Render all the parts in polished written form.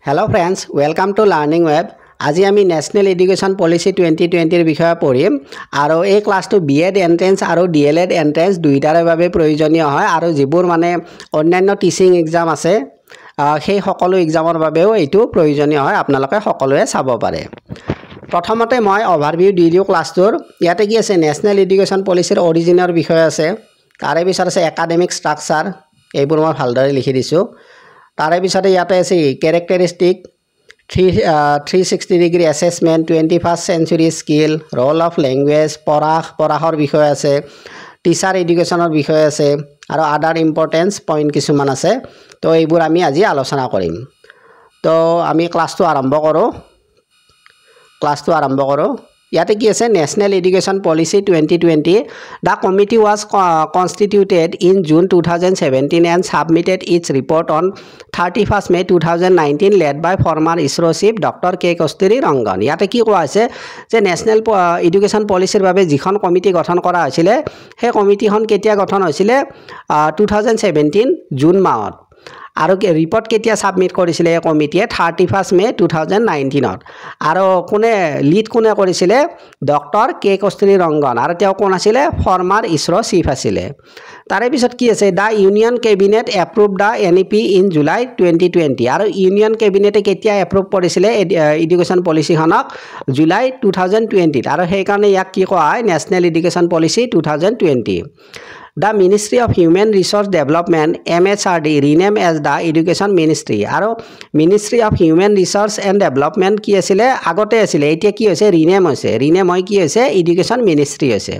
Hello friends, welcome to Learning Web. আজি আমি national education policy 2020 এর বিষয়ে পড়িম আৰু এই ক্লাসটো বিএড এন্ট্ৰেন্স আৰু ডিএলএড এন্ট্ৰেন্স দুইটাৰে বাবে প্ৰয়োজনীয় হয় আৰু যিবোৰ মানে অন্যান্য টিচিং এক্সাম আছে সেই সকলো এক্সামৰ বাবেও এইটো প্ৰয়োজনীয় হয় আপোনালোকে সকলোৱে চাব পাৰে প্ৰথমতে মই ওভাৰভিউ দি দিও ক্লাসটোৰ ইয়াতে কি আছে ন্যাশনাল এডুকেশন পলিসিৰ অৰিজিনৰ বিষয় আছে তাৰে পিছত আছে একাডেমিক স্ট্ৰাকচাৰ এইবোৰ মই ভালদৰে লিখি দিছো তাৰে পিছতে ইয়াতে আছে ক্যাৰেক্টাৰিষ্টিক 360 degree assessment 21st century skill role of language পঢ়াৰ বিষয় আছে টিচাৰ এডুকেশনৰ বিষয় আছে আৰু আদাৰ ইম্পৰ্টেন্স পইণ্ট কিছুমান আছে তো এইবোৰ আমি আজি আলোচনা কৰিম তো আমি ক্লাসটো আৰম্ভ কৰো ইয়াতে কি আছে national education policy 2020 the committee was constituted in June 2017 and submitted its report on 31st May 2019 led by former ISRO chief Dr. K. Kasturi Rangan ইয়াতে কি কোৱা আছে যে ন্যাশনাল এডুকেশন পলিসিৰ বাবে যিখন কমিটি গঠন কৰা হৈছিল সেই কমিটিখন কেতিয়া গঠন হৈছিল 2017 জুন মাহত আৰু ৰিপৰ্ট কেতিয়া সাবমিট কৰিছিল এই কমিটিয়ে 31st মে 2019 আৰু লিড কোনে কৰিছিল ডক্টৰ কে কস্তুৰী ৰংগন আৰু তেওঁ কোন আছিল ফৰ্মাৰ ইছৰো চিফ আছিল তাৰে পিছত কি আছে the union cabinet approve the NEP in July 2020 আৰু ইউনিয়ন কেবিনেটে কেতিয়া এপ্ৰুভ কৰিছিল এডুকেশন পলিচিখনক জুলাই 2020 আৰু সেই কাৰণে ইয়াক কি কোৱা হয় national education policy 2020 The Ministry of Human Resource Development MHRD renamed as the Education Ministry আৰু Ministry of Human Resource and Development কি আছিল আগতে আছিল এতিয়া কি হৈছে ৰিনেম হয় কি হৈছে Education Ministry হৈছে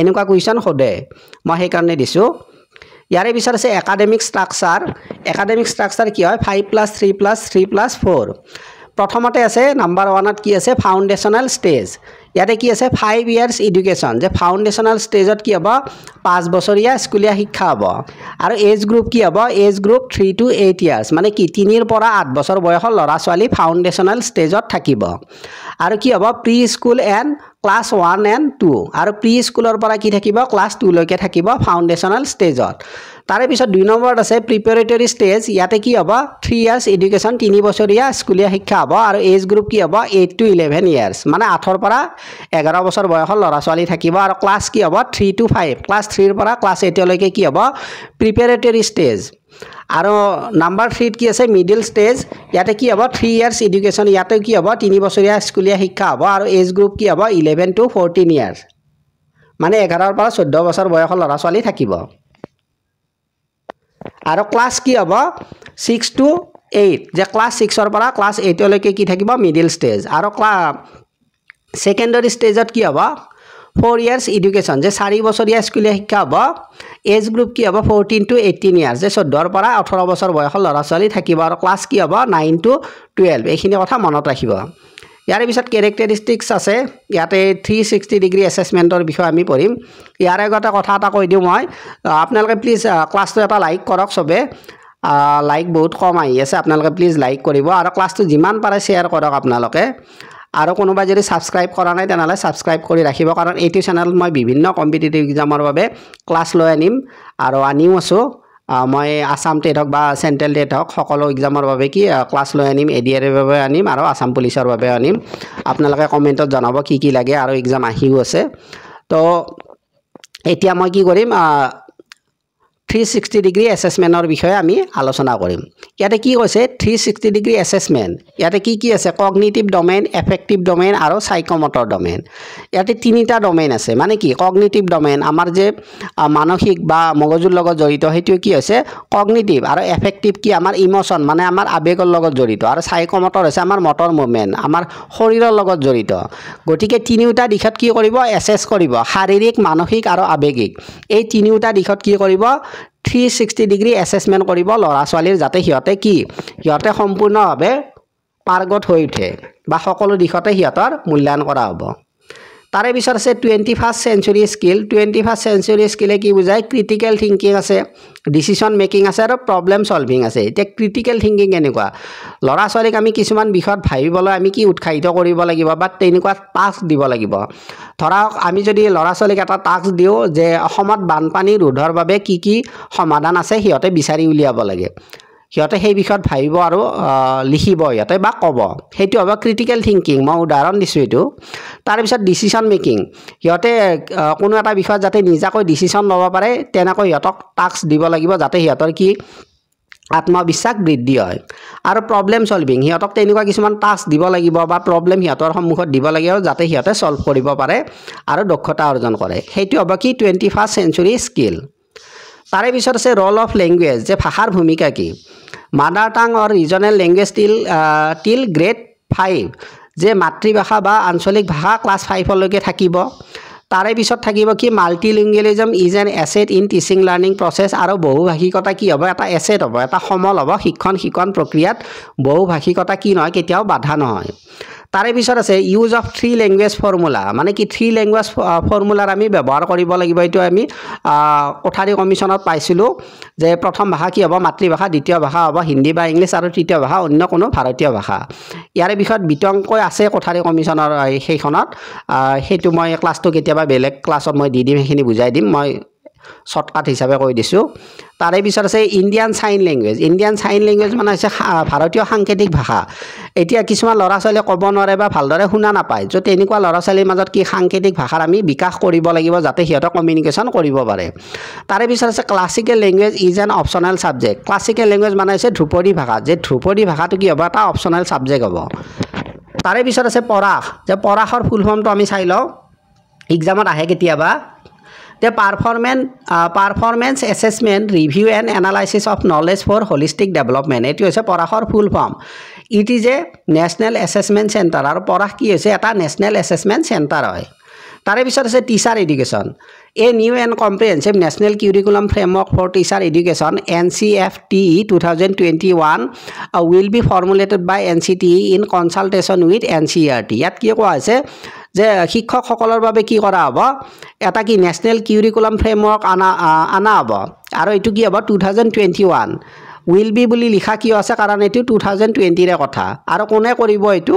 এনেকুৱা কোৱেশ্চন সোধে মই সেই কাৰণে দিছো ইয়াৰে পিছত আছে একাডেমিক ষ্ট্ৰাকচাৰ কি হয় 5+3+3+4 প্ৰথমতে আছে নাম্বাৰ 1ত কি আছে ফাউন্ডেশনাল ষ্টেজ ইয়াতে কি আছে 5 ইয়াৰ্স এডুকেশন যে ফাউন্ডেশনাল ষ্টেজত কি হ'ব 5 বছৰীয়া স্কুলীয়া শিক্ষা হ'ব আৰু এজ গ্ৰুপ কি হ'ব এজ গ্ৰুপ 3 to 8 ইয়াৰ্স মানে কি 3 ৰ পৰা 8 বছৰ বয়সৰ ল'ৰা ছোৱালী ফাউন্ডেশনাল ষ্টেজত থাকিব আৰু কি হ'ব pre school and class 1 and 2 আৰু প্ৰি স্কুলৰ পৰা কি থাকিব ক্লাস 2 লৈকে থাকিব ফাউন্ডেশনাল ষ্টেজত তাৰে পিছত 2 নম্বৰত আছে প্ৰিপাৰেটৰি ষ্টেজ ইয়াতে কি হ'ব 3 ইয়াৰ্স এডুকেশন 3 বছৰীয়া স্কুলীয়া শিক্ষা হ'ব আৰু এজ গ্ৰুপ কি হ'ব 8 to 11 ইয়াৰ্স মানে 8 ৰ পৰা 11 বছৰ বয়সৰ ল'ৰা ছোৱালী থাকিব আৰু ক্লাস কি হ'ব 3 to 5 ক্লাস 3 ৰ পৰা ক্লাস 8 লৈকে কি হ'ব প্ৰিপাৰেটৰি ষ্টেজ আৰু নাম্বাৰ 3 কি আছে মিডল ষ্টেজ ইয়াতে কি হ'ব 3 ইয়ার্স এডুকেশন ইয়াতে কি হ'ব 3 বছৰীয়া স্কুলীয়া শিক্ষা হ'ব আৰু এজ গ্ৰুপ কি হ'ব 11 to 14 ইয়াৰ্স মানে 11 ৰ পৰা 14 বছৰ বয়সৰ ল'ৰা ছোৱালী থাকিব আৰু ক্লাস কি হ'ব 6 to 8 যে ক্লাস 6 ৰ পৰা ক্লাস 8 লৈকে কি থাকিব মিডল ষ্টেজ আৰু সেকেন্ডাৰী ষ্টেজত কি হ'ব 4 ইয়াৰ্স এডুকেশন যে 4 বছৰীয়া স্কুলীয়া শিক্ষা হ'ব এজ গ্ৰুপ কি হ'ব 14 to 18 ইয়াৰ্স যে 14 ৰ পৰা 18 বছৰ বয়সৰ ল'ৰা ছোৱালী থাকিব আৰু ক্লাস কি হ'ব 9 to 12 এইখিনি কথা মনত ৰাখিব ইয়াৰ পিছত ক্যাৰেক্টাৰিষ্টিক্স আছে ইয়াতে 360 ডিগ্ৰী এছেছমেন্টৰ বিষয় আমি পঢ়িম ইয়াৰ আগতে কথা এটা কৈ দিও মই আপোনালোকে প্লিজ ক্লাসটো এটা লাইক কৰক সবে লাইক বহুত কম আহি আছে আপোনালোকে প্লিজ লাইক কৰিব আৰু ক্লাসটো যিমান পাৰে শেয়াৰ কৰক আপোনালোকে আৰু কোনোবা যদি সাবস্ক্ৰাইব কৰা নাই তেনালে সাবস্ক্ৰাইব কৰি ৰাখিব কাৰণ এইটো চেনেলত মই বিভিন্ন কম্পিটিটিভ এক্সামৰ বাবে ক্লাস লৈ আনিম আৰু আনিও আছো মই আসাম টেট হক বা সেন্ট্ৰেল টেট হক সকলো এক্সামৰ বাবে কি ক্লাস লৈ আনিম এডিআৰ এৰ বাবে আনিম আৰু আসাম পুলিচৰ বাবে আনিম আপোনালোকে কমেন্টত জনাব কি লাগে আৰু এক্সাম আহিও আছে তো এতিয়া মই কি কৰিম 360 ডিগ্ৰী এছেছমেন্টৰ বিষয়ে আমি আলোচনা কৰিম ইয়াতে কি কৈছে 360 ডিগ্ৰী এছেছমেন্ট ইয়াতে কি আছে কগনিটিভ ডমেইন এফেক্টিভ ডমেইন আৰু সাইকোমোটৰ ডমেইন ইয়াতে তিনিটা ডমেইন আছে মানে কি কগনিটিভ ডমেইন আমাৰ যে মানসিক বা মগজুৰ লগত জড়িত হেতু কি আছে কগনিটিভ আৰু এফেক্টিভ কি আমাৰ ইমোশন মানে আমাৰ আবেগৰ লগত জড়িত আৰু সাইকোমোটৰ আছে আমাৰ মটৰ মুভমেন্ট আমাৰ শৰীৰৰ লগত জড়িত গতিকে তিনিটা দিশত কি কৰিব এছেছ কৰিব শাৰীৰিক মানসিক আৰু আবেগিক এই তিনিটা দিশত কি কৰিব 360 ডিগ্ৰী এছেছমেন্ট কৰিব ল'ৰা ছোৱালীৰ যাতে সিহঁতে সম্পূৰ্ণভাৱে পাৰ্গত হৈ উঠে বা সকলো দিশতে সিহঁতৰ মূল্যায়ন কৰা হ'ব তাৰে পিছত আছে 21st century skill 21st century স্কিলে কি বুজায় ক্ৰিটিকেল থিংকিং আছে ডিসিশন মেকিং আছে আৰু প্ৰবলেম সলভিং আছে এতিয়া ক্ৰিটিকেল থিংকিং এনেকুৱা ল'ৰা ছোৱালীক আমি কিছুমান বিষয়ত ভাবিবলৈ আমি কি উৎসাহিত কৰিব লাগিব বা তেনেকুৱা টাস্ক দিব লাগিব ধৰক আমি যদি ল'ৰা ছোৱালীক এটা টাস্ক দিও যে অসমত বানপানী ৰোধৰ বাবে কি সমাধান আছে সিহঁতে বিচাৰি উলিয়াব লাগে সিহঁতে সেই বিষয়ত ভাবিব আৰু লিখিব সিহঁতে বা ক'ব সেইটো হ'ব ক্ৰিটিকেল থিংকিং মই উদাহৰণ দিছোঁ এইটো তাৰপিছত ডিচিশ্যন মেকিং সিহঁতে কোনো এটা বিষয়ত যাতে নিজাকৈ ডিচিশ্যন ল'ব পাৰে তেনেকৈ সিহঁতক টাস্ক দিব লাগিব যাতে সিহঁতৰ কি আত্মবিশ্বাস বৃদ্ধি হয় আৰু প্ৰব্লেম সলভিং সিহঁতক তেনেকুৱা কিছুমান টাস্ক দিব লাগিব বা প্ৰব্লেম সিহঁতৰ সন্মুখত দিব লাগিব যাতে সিহঁতে সলভ কৰিব পাৰে আৰু দক্ষতা অৰ্জন কৰে সেইটো হ'ব কি 21st century স্কিল তাৰে পিছত আছে ৰোল অফ লেংগুৱেজ যে ভাষাৰ ভূমিকা কি মাদাৰ টাং অৰ ৰিজনেল লেংগুৱেজ টিল গ্ৰেড 5 যে মাতৃভাষা বা আঞ্চলিক ভাষা ক্লাছ 5 লৈকে থাকিব তাৰে পিছত থাকিব কি multilingualism is an asset in teaching learning process আৰু বহুভাষিকতা কি হ'ব এটা এছেট হ'ব এটা সমল হ'ব শিক্ষণ প্ৰক্ৰিয়াত বহুভাষিকতা কি নহয় কেতিয়াও বাধা নহয় তাৰে পিছত আছে ইউজ অফ 3 লেংগুৱেজ ফৰ্মুলা মানে কি 3 লেংগুৱেজ ফৰ্মুলাৰ আমি ব্যৱহাৰ কৰিব লাগিব এইটো আমি কোঠাৰী কমিশ্যনত পাইছিলোঁ যে প্ৰথম ভাষা কি হ'ব মাতৃভাষা দ্বিতীয় ভাষা হ'ব হিন্দী বা ইংলিছ আৰু তৃতীয় ভাষা অন্য কোনো ভাৰতীয় ভাষা ইয়াৰে বিষয়ত বিতংকৈ আছে কোঠাৰী কমিশ্যনৰ সেইখনত সেইটো মই ক্লাছটো কেতিয়াবা বেলেগ ক্লাছত মই দি দিম সেইখিনি বুজাই দিম মই শৰ্টকাট হিচাপে কৈ দিছোঁ তাৰে পিছত আছে ইণ্ডিয়ান চাইন লেংগুৱেজ মানে হৈছে ভাৰতীয় সাংকেতিক ভাষা এতিয়া কিছুমান ল'ৰা ছোৱালীয়ে ক'ব নোৱাৰে বা ভালদৰে শুনা নাপায় য'ত তেনেকুৱা ল'ৰা ছোৱালীৰ মাজত কি সাংকেতিক ভাষাৰ আমি বিকাশ কৰিব লাগিব যাতে সিহঁতে কমিউনিকেশ্যন কৰিব পাৰে তাৰে পিছত আছে classical language is an optional subject classical language মানে হৈছে ধ্ৰুপদী ভাষা যে ধ্ৰুপদী ভাষাটো কি হ'ব এটা অপশ্যনেল ছাবজেক্ট হ'ব তাৰে পিছত আছে পৰাশ যে পৰাশৰ ফুল ফৰ্মটো আমি চাই লওঁ এক্সামত আহে কেতিয়াবা The performance assessment review and analysis of knowledge for holistic development এটো হৈছে পৰাশৰ ফুল form it is a national assessment centre আৰু পৰাশ কি হৈছে এটা নেশ্যনেল এছেছমেণ্ট চেণ্টাৰ হয় তাৰে পিছত আছে teacher education a new and comprehensive national curriculum framework for teacher education NCFTE 2021 will be formulated by NCTE in consultation with NCERT ইয়াত কি কোৱা হৈছে যে শিক্ষকসকলৰ বাবে কি কৰা হ'ব এটা কি নেশ্যনেল কিউৰিকুলাম ফ্ৰেমৱৰ্ক আনা হ'ব আৰু এইটো কি হ'ব 2021 will be বুলি লিখা কিয় আছে কাৰণ এইটো 2020 ৰে কথা আৰু কোনে কৰিব এইটো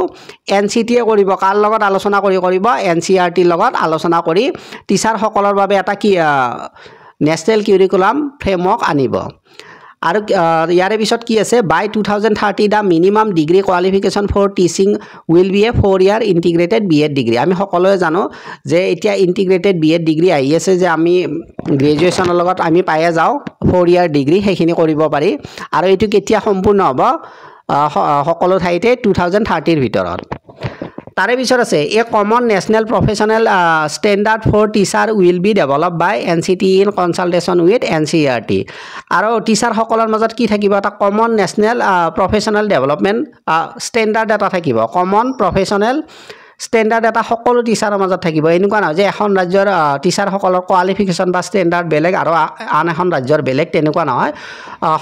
NCTE কৰিব কাৰ লগত আলোচনা কৰিব NCERT লগত আলোচনা কৰি টিচাৰসকলৰ বাবে এটা কি নেশ্যনেল কিউৰিকুলাম ফ্ৰেমৱৰ্ক আনিব আৰু ইয়াৰে পিছত কি আছে by 2030 the minimum degree qualification for teaching will be a 4-year integrated BEd degree আমি সকলোৱে জানো যে এতিয়া ইণ্টিগ্ৰেটেড BEd ডিগ্ৰী আহি আছে যে আমি গ্ৰেজুৱেশ্যনৰ লগত আমি পায়ে যাওঁ 4-year ডিগ্ৰী সেইখিনি কৰিব পাৰি আৰু এইটো কেতিয়া সম্পূৰ্ণ হ'ব সকলো ঠাইতে 2030 ৰ ভিতৰত তাৰে পিছত আছে a common national professional standard for teacher will be develop by NCTE in consultation with NCERT আৰু টিচাৰসকলৰ মাজত কি থাকিব এটা common national professional development standard এটা থাকিব কমন প্ৰফেশ্যনেল ষ্টেণ্ডাৰ্ড এটা সকলো টিচাৰৰ মাজত থাকিব এনেকুৱা নহয় যে এখন ৰাজ্যৰ টিচাৰসকলৰ কোৱালিফিকেশ্যন বা ষ্টেণ্ডাৰ্ড বেলেগ আৰু আন এখন ৰাজ্যৰ বেলেগ তেনেকুৱা নহয়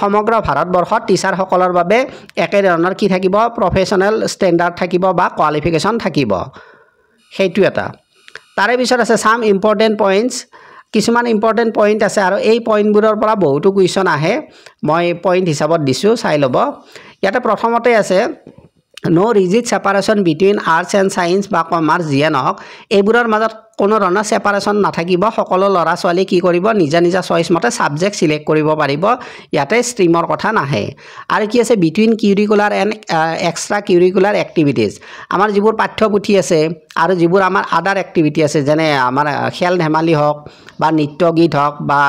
সমগ্ৰ ভাৰতবৰ্ষত টিচাৰসকলৰ বাবে একে ধৰণৰ কি থাকিব প্ৰফেশ্যনেল ষ্টেণ্ডাৰ্ড থাকিব বা কোৱালিফিকেশ্যন থাকিব সেইটো এটা তাৰে পিছত আছে সাম ইম্পৰ্টেণ্ট পইণ্টছ কিছুমান ইম্পৰ্টেণ্ট পইণ্ট আছে আৰু এই পইণ্টবোৰৰ পৰা বহুতো কুৱেশ্যন আহে মই পইণ্ট হিচাপত দিছোঁ চাই ল'ব ইয়াতে প্ৰথমতে আছে no rigid separation between arts and science বা কমাৰ্চ যিয়ে নহওক এইবোৰৰ মাজত কোনো ধৰণৰ ছেপাৰেশ্যন নাথাকিব সকলো ল'ৰা ছোৱালী কি কৰিব নিজা নিজা চইচ মতে ছাবজেক্ট চিলেক্ট কৰিব পাৰিব ইয়াতে ষ্ট্ৰীমৰ কথা নাহে আৰু কি আছে বিটুইন কিউৰিকুলাৰ এণ্ড এক্সট্ৰা কিউৰিকুলাৰ এক্টিভিটিজ আমাৰ যিবোৰ পাঠ্যপুথি আছে আৰু যিবোৰ আমাৰ আদাৰ এক্টিভিটি আছে যেনে আমাৰ খেল ধেমালি হওক বা নৃত্য গীত হওক বা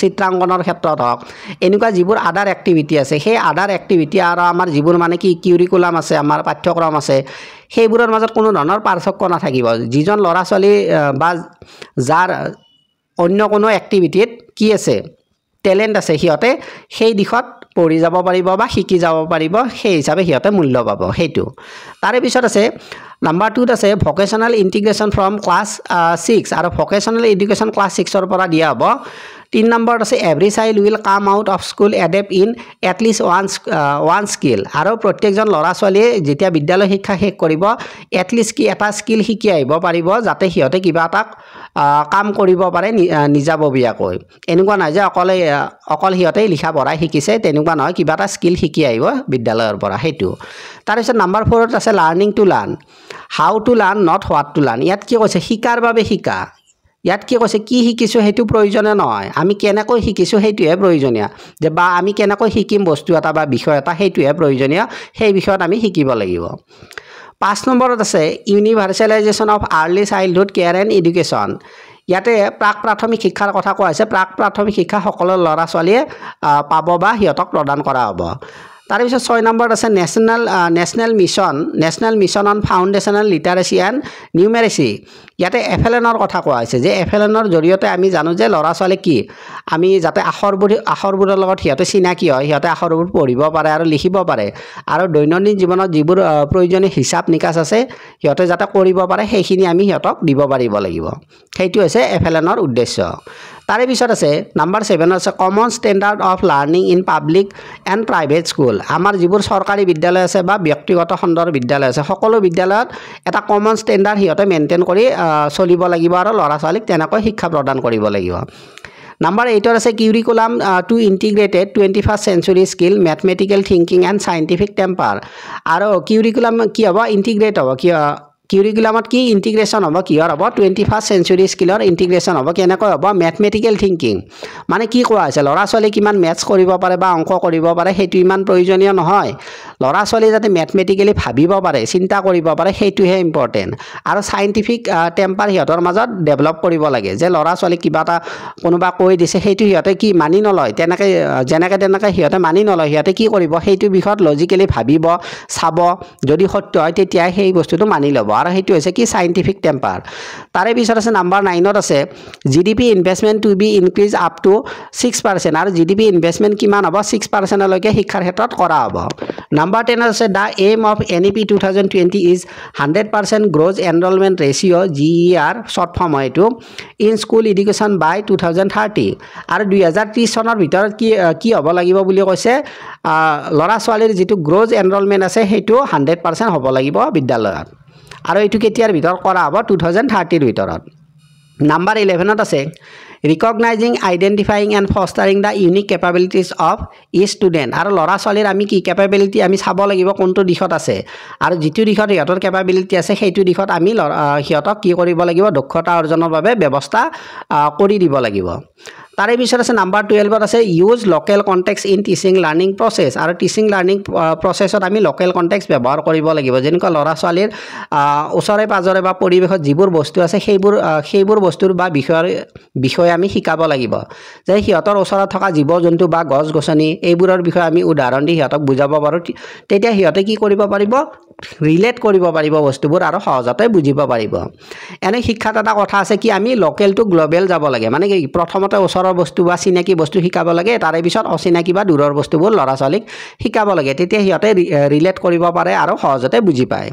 চিত্ৰাংকনৰ ক্ষেত্ৰত হওক এনেকুৱা যিবোৰ আদাৰ এক্টিভিটি আছে সেই আদাৰ এক্টিভিটি আৰু আমাৰ যিবোৰ মানে কি কিউৰিকুলাম আছে আমাৰ পাঠ্যক্ৰম আছে সেইবোৰৰ মাজত কোনো ধৰণৰ পাৰ্থক্য নাথাকিব যিজন ল'ৰা ছোৱালী বা যাৰ অন্য কোনো এক্টিভিটিত কি আছে টেলেণ্ট আছে সিহঁতে সেই দিশত পঢ়ি যাব পাৰিব বা শিকি যাব পাৰিব সেই হিচাপে সিহঁতে মূল্য পাব সেইটো তাৰে পিছত আছে নাম্বাৰ 2ত আছে ভকেশ্যনেল ইণ্টিগ্ৰেশ্যন ফ্ৰম ক্লাছ 6 আৰু ভকেশ্যনেল এডুকেশ্যন ক্লাছ 6ৰ পৰা দিয়া হ'ব 3 নম্বৰত আছে every child will come out of school adapt in at least one skill আৰু প্ৰত্যেকজন ল'ৰা ছোৱালীয়ে যেতিয়া বিদ্যালয় শিক্ষা শেষ কৰিব এটলিষ্ট কি এটা স্কিল শিকি আহিব পাৰিব যাতে সিহঁতে কিবা এটা কাম কৰিব পাৰে নিজাববীয়াকৈ এনেকুৱা নহয় যে অকল সিহঁতে লিখা পঢ়া শিকিছে তেনেকুৱা নহয় কিবা এটা স্কিল শিকি আহিব বিদ্যালয়ৰ পৰা সেইটো তাৰপিছত নাম্বাৰ 4ত আছে learning two learn how to learn not what two learn ইয়াত কি কৈছে শিকাৰ বাবে শিকা ইয়াত কি কৈছে কি শিকিছোঁ সেইটো প্ৰয়োজনীয় নহয় আমি কেনেকৈ শিকিছোঁ সেইটোহে প্ৰয়োজনীয় যে বা আমি কেনেকৈ শিকিম বস্তু এটা বা বিষয় এটা সেইটোহে প্ৰয়োজনীয় সেই বিষয়ত আমি শিকিব লাগিব 5 নম্বৰত আছে universalization of early childhood care and education ইয়াতে প্ৰাক প্ৰাথমিক শিক্ষাৰ কথা কোৱা হৈছে প্ৰাক প্ৰাথমিক শিক্ষা সকলো ল'ৰা ছোৱালীয়ে পাব বা সিহঁতক প্ৰদান কৰা হ'ব তাৰপিছত 6 নম্বৰত আছে national mission on foundational literacy and numeracy ইয়াতে এফএলএনৰ কথা কোৱা হৈছে যে এফএলএনৰ জৰিয়তে আমি জানো যে ল'ৰা ছোৱালী কি আমি যাতে আখৰবোৰৰ লগত সিহঁতে চিনাকি হয় সিহঁতে আখৰবোৰ পঢ়িব পাৰে আৰু লিখিব পাৰে আৰু দৈনন্দিন জীৱনত যিবোৰ প্ৰয়োজনীয় হিচাপ নিকাচ আছে সিহঁতে যাতে কৰিব পাৰে সেইখিনি আমি সিহঁতক দিব পাৰিব লাগিব সেইটো হৈছে এফএলএনৰ উদ্দেশ্য তাৰে পিছত আছে নাম্বাৰ 7 আছে common standard of learning in public and private school আমাৰ যিবোৰ চৰকাৰী বিদ্যালয় আছে বা ব্যক্তিগত খণ্ডৰ বিদ্যালয় আছে সকলো বিদ্যালয়ত এটা কমন ষ্টেণ্ডাৰ্ড সিহঁতে মেইনটেইন কৰি চলিব লাগিব আৰু ল'ৰা ছোৱালীক তেনেকৈ শিক্ষা প্ৰদান কৰিব লাগিব নাম্বাৰ 8 আছে curriculum to integrated 21st century skill mathematical thinking and scientific temper আৰু কিউৰিকুলাম কি হ'ব ইণ্টিগ্ৰেট হ'ব কিউৰিকুলামত কি ইণ্টিগ্ৰেশ্যন হ'ব কিহৰ হ'ব 21st century স্কিলৰ ইণ্টিগ্ৰেশ্যন হ'ব কেনেকৈ হ'ব মেথমেটিকেল থিংকিং মানে কি কোৱা হৈছে ল'ৰা ছোৱালী কিমান মেথছ কৰিব পাৰে বা অংক কৰিব পাৰে সেইটো ইমান প্ৰয়োজনীয় নহয় ল'ৰা ছোৱালী যাতে মেথমেটিকেলি ভাবিব পাৰে চিন্তা কৰিব পাৰে সেইটোহে ইম্পৰ্টেণ্ট আৰু সাইণ্টিফিক টেম্পাৰ সিহঁতৰ মাজত ডেভেলপ কৰিব লাগে যে ল'ৰা ছোৱালী কিবা এটা কোনোবা কৈ দিছে সেইটো সিহঁতে কি মানি নলয় যেনেকৈ সিহঁতে মানি নলয় সিহঁতে কি কৰিব সেইটো বিষয়ত লজিকেলি ভাবিব চাব যদি সত্য হয় তেতিয়া সেই বস্তুটো মানি ল'ব আৰু সেইটো হৈছে কি সাইণ্টিফিক টেম্পাৰ তাৰে পিছত আছে নাম্বাৰ 9 আছে GDP investment to be increase up to 6% আৰু জিডিপি ইনভেষ্টমেণ্ট কিমান হ'ব 6% লৈকে শিক্ষাৰ ক্ষেত্ৰত কৰা হ'ব নাম্বাৰ 10 আছে the aim of NEP 2020 is 100% growth enrolment ratio' GER short form হয় এইটো ইন স্কুল এডুকেশ্যন বাই 2030 আৰু 2030 চনৰ ভিতৰত কি হ'ব লাগিব বুলি কৈছে ল'ৰা ছোৱালীৰ যিটো গ্ৰ'থ এনৰলমেণ্ট আছে সেইটো 100% হ'ব লাগিব বিদ্যালয়ত আৰু এইটো কেতিয়াৰ ভিতৰত কৰা হ'ব 2030 ৰ ভিতৰত নাম্বাৰ 11 আছে recognizing identifying and fostering the unique capabilities of each student আৰু ল'ৰা ছোৱালীৰ আমি কি কেপাবিলিটি আমি চাব লাগিব কোনটো দিশত আছে আৰু যিটো দিশত সিহঁতৰ কেপাবিলিটি আছে সেইটো দিশত আমি সিহঁতক কি কৰিব লাগিব দক্ষতা অৰ্জনৰ বাবে ব্যৱস্থা কৰি দিব লাগিব তাৰে পিছত আছে নাম্বাৰ 12 আছে use local context in teaching learning process আৰু টিচিং লাৰ্নিং প্ৰচেছত আমি লোকেল কনটেক্সট ব্যৱহাৰ কৰিব লাগিব যেনেকুৱা ল'ৰা ছোৱালীৰ ওচৰে পাজৰে বা পৰিৱেশত যিবোৰ বস্তু আছে সেইবোৰ বস্তুৰ বা বিষয়ে আমি শিকাব লাগিব যে সিহঁতৰ ওচৰত থকা জীৱ জন্তু বা গছ গছনি এইবোৰৰ বিষয়ে আমি উদাহৰণ দি সিহঁতক বুজাব পাৰোঁ তেতিয়া সিহঁতে কি কৰিব পাৰিব ৰিলেট কৰিব পাৰিব বস্তুবোৰ আৰু সহজতে বুজিব পাৰিব এনে শিক্ষাত এটা কথা আছে কি আমি লোকেল টু গ্লোবেল যাব লাগে মানে কি প্ৰথমতে ওচৰৰ বস্তু বা চিনাকি বস্তু শিকাব লাগে তাৰে পিছত অচিনাকি বা দূৰৰ বস্তুবোৰ ল'ৰা ছোৱালীক শিকাব লাগে তেতিয়া সিহঁতে ৰিলেট কৰিব পাৰে আৰু সহজতে বুজি পায়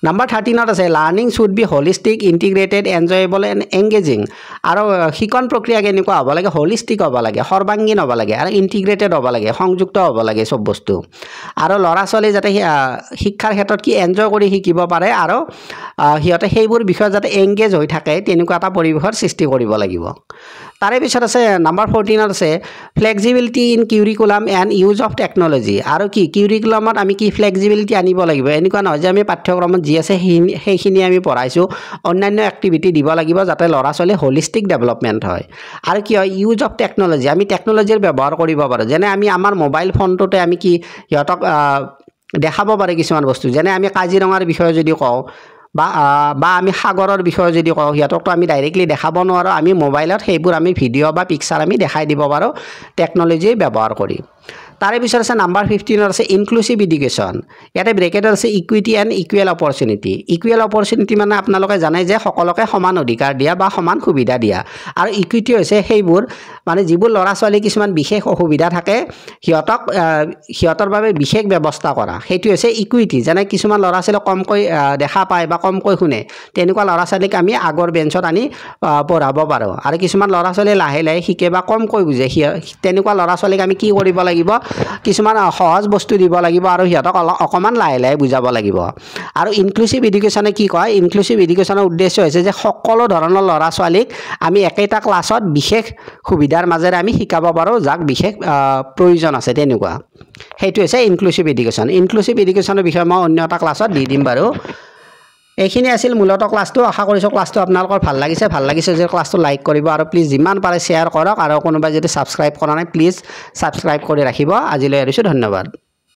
নাম্বাৰ 13 আছে learning should be holistic integrated enjoyable and engaging আৰু শিকন প্ৰক্ৰিয়া কেনেকুৱা হ'ব লাগে হলিষ্টিক হ'ব লাগে সৰ্বাংগীন হ'ব লাগে আৰু ইণ্টিগ্ৰেটেড হ'ব লাগে সংযুক্ত হ'ব লাগে চব বস্তু আৰু ল'ৰা ছোৱালী যাতে শিক্ষাৰ ক্ষেত্ৰত কি এনজয় কৰি শিকিব পাৰে আৰু সিহঁতে সেইবোৰ বিষয়ত যাতে এংগেজ হৈ থাকে তেনেকুৱা এটা পৰিৱেশৰ সৃষ্টি কৰিব লাগিব তাৰে পিছত আছে নাম্বাৰ 14 আছে flexibility in curriculum and use of technology আৰু কি কিউৰিকুলামত আমি কি ফ্লেক্সিবিলিটি আনিব লাগিব এনেকুৱা নহয় যে আমি পাঠ্যক্ৰমত যি আছে সেইখিনি আমি পঢ়াইছোঁ অন্যান্য এক্টিভিটি দিব লাগিব যাতে ল'ৰা ছোৱালী হলিষ্টিক ডেভেলপমেণ্ট হয় আৰু কি হয় ইউজ অফ টেকন'লজি আমি টেকন'লজিৰ ব্যৱহাৰ কৰিব পাৰোঁ যেনে আমি আমাৰ মোবাইল ফোনটোতে আমি কি সিহঁতক দেখাব পাৰে কিছুমান বস্তু যেনে আমি কাজিৰঙাৰ বিষয়ে যদি কওঁ বা আমি সাগৰৰ বিষয়ে যদি কওঁ সিহঁতকতো আমি ডাইৰেক্টলি দেখাব নোৱাৰোঁ আমি মোবাইলত সেইবোৰ আমি ভিডিঅ' বা পিকচাৰ আমি দেখাই দিব পাৰোঁ টেকন'লজি ব্যৱহাৰ কৰি তাৰে পিছত আছে নাম্বাৰ 15 আছে ইনক্লুচিভ এডুকেশ্যন ইয়াতে ব্ৰেকেটত আছে ইকুইটি এণ্ড ইকুৱেল অপৰচুনিটি মানে আপোনালোকে জানে যে সকলোকে সমান অধিকাৰ দিয়া বা সমান সুবিধা দিয়া আৰু ইকুইটি হৈছে সেইবোৰ মানে যিবোৰ ল'ৰা ছোৱালী কিছুমান বিশেষ অসুবিধা থাকে সিহঁতৰ বাবে বিশেষ ব্যৱস্থা কৰা সেইটো হৈছে ইকুইটি যেনে কিছুমান ল'ৰা ছোৱালী কমকৈ দেখা পায় বা কমকৈ শুনে তেনেকুৱা ল'ৰা ছোৱালীক আমি আগৰ বেঞ্চত আনি পঢ়াব পাৰোঁ আৰু কিছুমান ল'ৰা ছোৱালী লাহে লাহে শিকে বা কমকৈ বুজে তেনেকুৱা ল'ৰা ছোৱালীক আমি কি কৰিব লাগিব কিছুমান সহজ বস্তু দিব লাগিব আৰু সিহঁতক অকমান লাহে লাহে বুজাব লাগিব আৰু ইনক্লুচিভ এডুকেশ্যনে কি কয় ইনক্লুচিভ এডুকেশ্যনৰ উদ্দেশ্য হৈছে যে সকলো ধৰণৰ ল'ৰা ছোৱালীক আমি একেটা ক্লাছত বিশেষ সুবিধাৰ মাজেৰে আমি শিকাব পাৰোঁ যাক বিশেষ প্ৰয়োজন আছে তেনেকুৱা সেইটো হৈছে ইনক্লুচিভ এডুকেশ্যনৰ বিষয়ে মই অন্য এটা ক্লাছত দি দিম বাৰু এইখিনি আছিল মূলত ক্লাছটো আশা কৰিছোঁ ক্লাছটো আপোনালোকৰ ভাল লাগিছে যদি ক্লাছটো লাইক কৰিব আৰু প্লিজ যিমান পাৰে শ্বেয়াৰ কৰক আৰু কোনোবাই যদি ছাবস্ক্ৰাইব কৰা নাই প্লিজ ছাবস্ক্ৰাইব কৰি ৰাখিব আজিলৈ এৰিছোঁ ধন্যবাদ